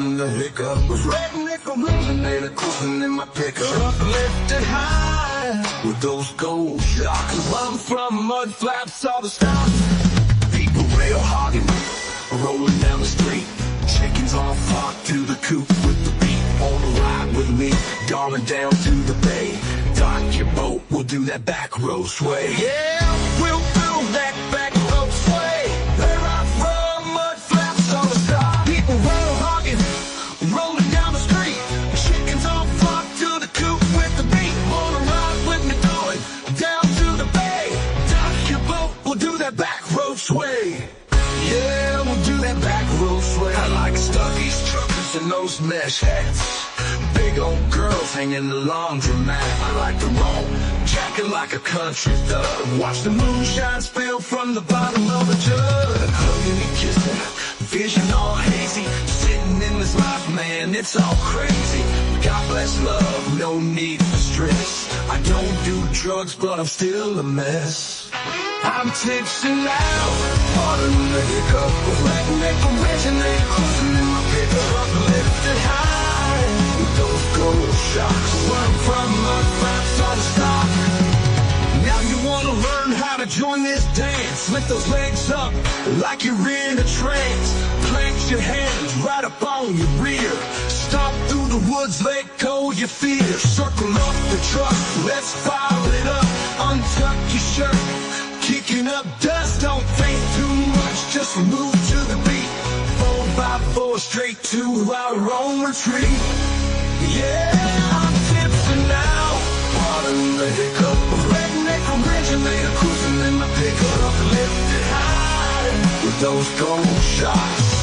pardon the hiccup. Redneck originator cruising in my pickup. Truck lifted high with those gold shocks. I'm from mud flaps, all the stock. People rail hogging, rolling down the street. Chickens on flock to the coop with the beat. On the ride with me, darling, down to the bay. Dock your boat, we'll do that back road sway. Yeah, we'll build that back road sway. Where I'm from, mud flaps on the stock. People rail hogging, rolling down the street. Chickens on flock to the coop with the beat. On the ride with me, going down to the bay. Dock your boat, we'll do that back road sway. Yeah, we'll do that back road sway. I like Stuggies, truckers, and those mesh hats. Big old girls hanging the laundromat. I like the Roadjack like a country thug. Watch the moonshine spill from the bottom of a jug. Hugging and kissing, vision all hazy. Sitting in this life, man, it's all crazy. God bless love, no need for stress. I don't do drugs, but I'm still a mess. I'm tipsy now, pardon the hiccup. Redneck originator cruising in my pickup. Lifted high with those gold shocks. Where I'm from, mud flaps on the stock. Now you wanna learn how to join this dance. Lift those legs up like you're in a trance. Plant your hands right up on your rear. Stomp through the woods, let go your fear. Circle up the truck, let's fire it up. Untuck your shirt, kicking up dust, don't think too much, just move to the beat. 4x4 straight to our own retreat. Yeah, I'm tipsy now, pardon the hiccup. Redneck originator cruising in my pickup. Lifted high with those gold shots.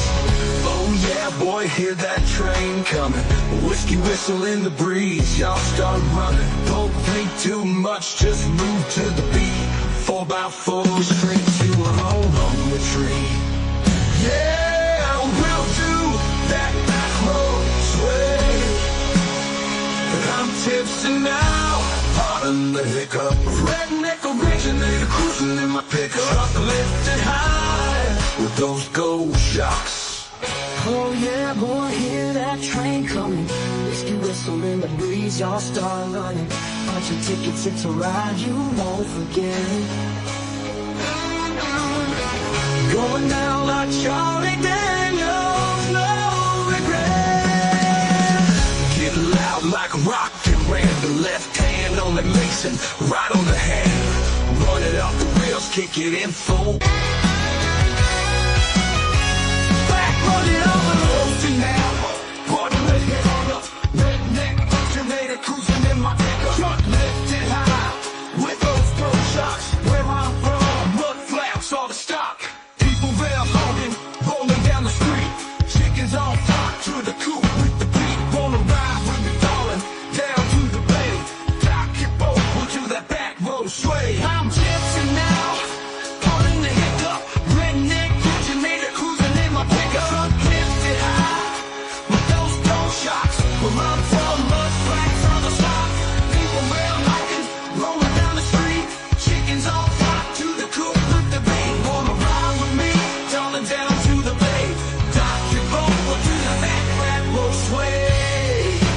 Oh yeah, boy, hear that train coming. Whiskey whistle in the breeze, y'all start running. Don't think too much, just move to the beat. 4x4 straight to a home on the tree. Yeah, we'll do that back road sway. I'm tipsy now, pardon the hiccup. Redneck originator cruising in my pickup. Lifted high with those gold shocks. Oh yeah, boy, hear that train coming. Whiskey whistle in the breeze, y'all start running. Bunch of tickets, it's a ride you won't forget. Going down like Charlie Daniels, no regret. Get loud like rock and Randall. Left hand on the Mason, right on the hand. Run it off the rails, kick it in full. Run it over the road now. Pardon the hiccup. Redneck originator cruising in my pickup. Truck lifted high with those gold shocks. Where I'm from, mud flaps all the stock. People rail hogging, rolling down the street. Chickens on flock to the coop with the beat. Wanna ride with me, darling, down to the bay. Dock your boat, we'll do that back road sway. I'm tipsy now, pardon the hiccup. Redneck originator cruising in my pickup. Lifted high with those gold shocks. Where I'm from, mud flaps on the stock. People rail hogging, rolling down the street. Chickens on flock to the coop with the beat. Wanna ride with me, darling, down to the bay. Dock your boat, we'll do that back road sway.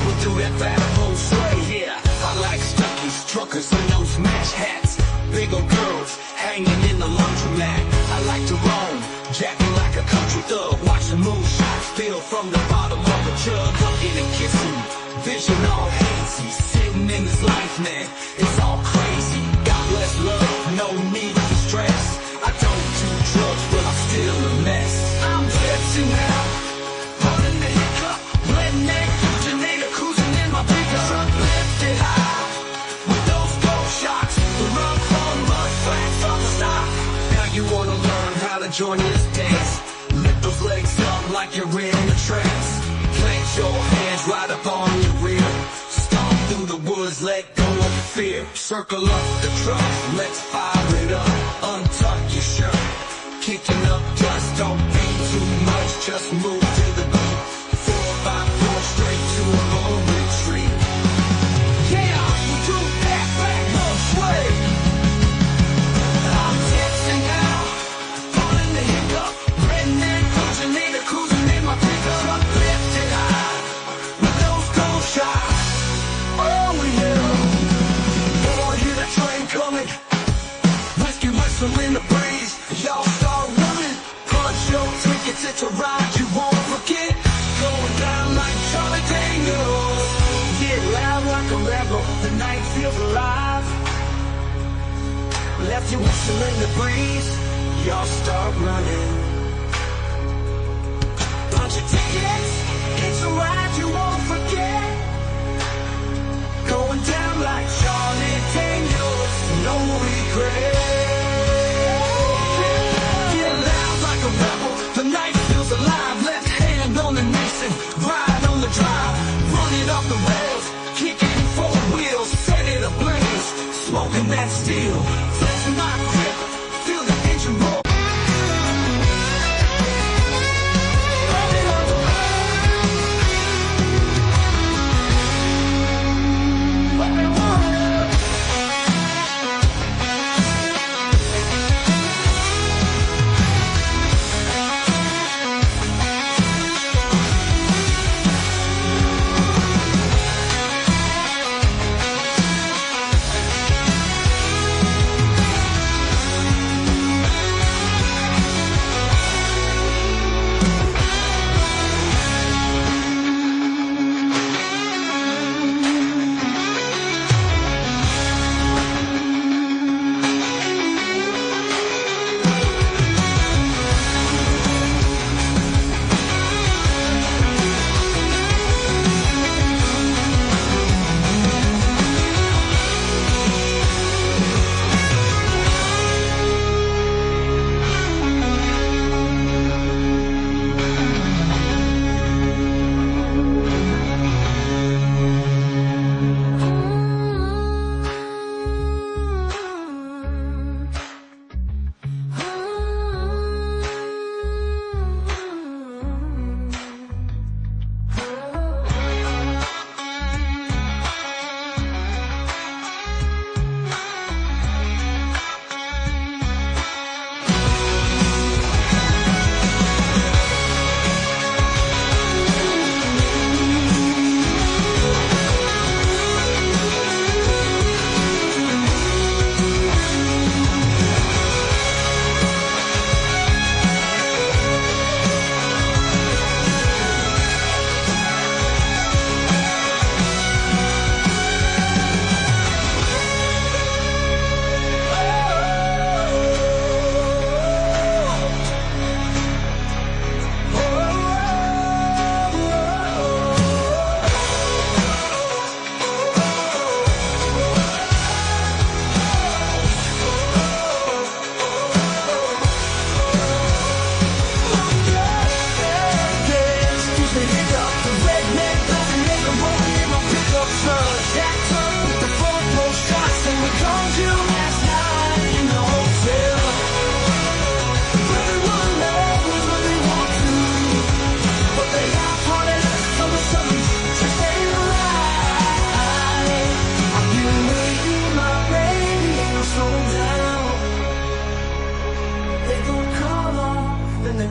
We'll do that back road sway. Yeah, I like Stuggies, truckers, and those mesh hats. Big old girls hanging in the laundromat. I like to roam, jacking like a country thug. Watch the moonshine spill from the bottom of a jug. Hugging and kissing, vision all hazy. Sitting in this life, man, it's all crazy. God bless love, no need for stress. I don't do drugs, but I'm still a mess. I'm tipsy now, pardon the hiccup. Redneck originator cruising in my pickup. Truck lifted high with those gold shocks. Run from mud flaps on the stock. Now you wanna learn how to join this dance. Lift those legs up like you're in a trance. Plant your hands right up on your rear. Stomp through the woods, let go of fear. Circle up the truck, let's fire it up. Untuck your shirt, kicking up dust. Don't be too much, just move to the beat. 4x4 straight to a home retreat. Yeah, we do that back road sway. I'm tipsy now, pardon the hiccup. Redneck originator cruising in my pickup. Truck lifted high y'all start running. Punch your tickets, it's a ride you won't forget. Going down like Charlie Daniels. Get loud like a rebel, the night feels alive. Left you whistling the breeze, y'all start running. Punch your tickets, it's a ride you won't forget. Going down like Charlie Daniels, no regret. Get loud like a rebel, the night feels alive. Left hand on the Nixon, ride on the drive. Running off the rails, kicking four wheels, set it ablaze. Smoking that steel, flexing my grip, feel the engine roar.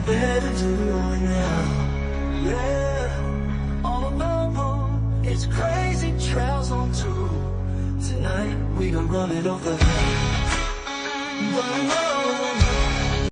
Better do it now, yeah. All alone, it's crazy trails on tour. Tonight we gon' run it over. Run, run, run.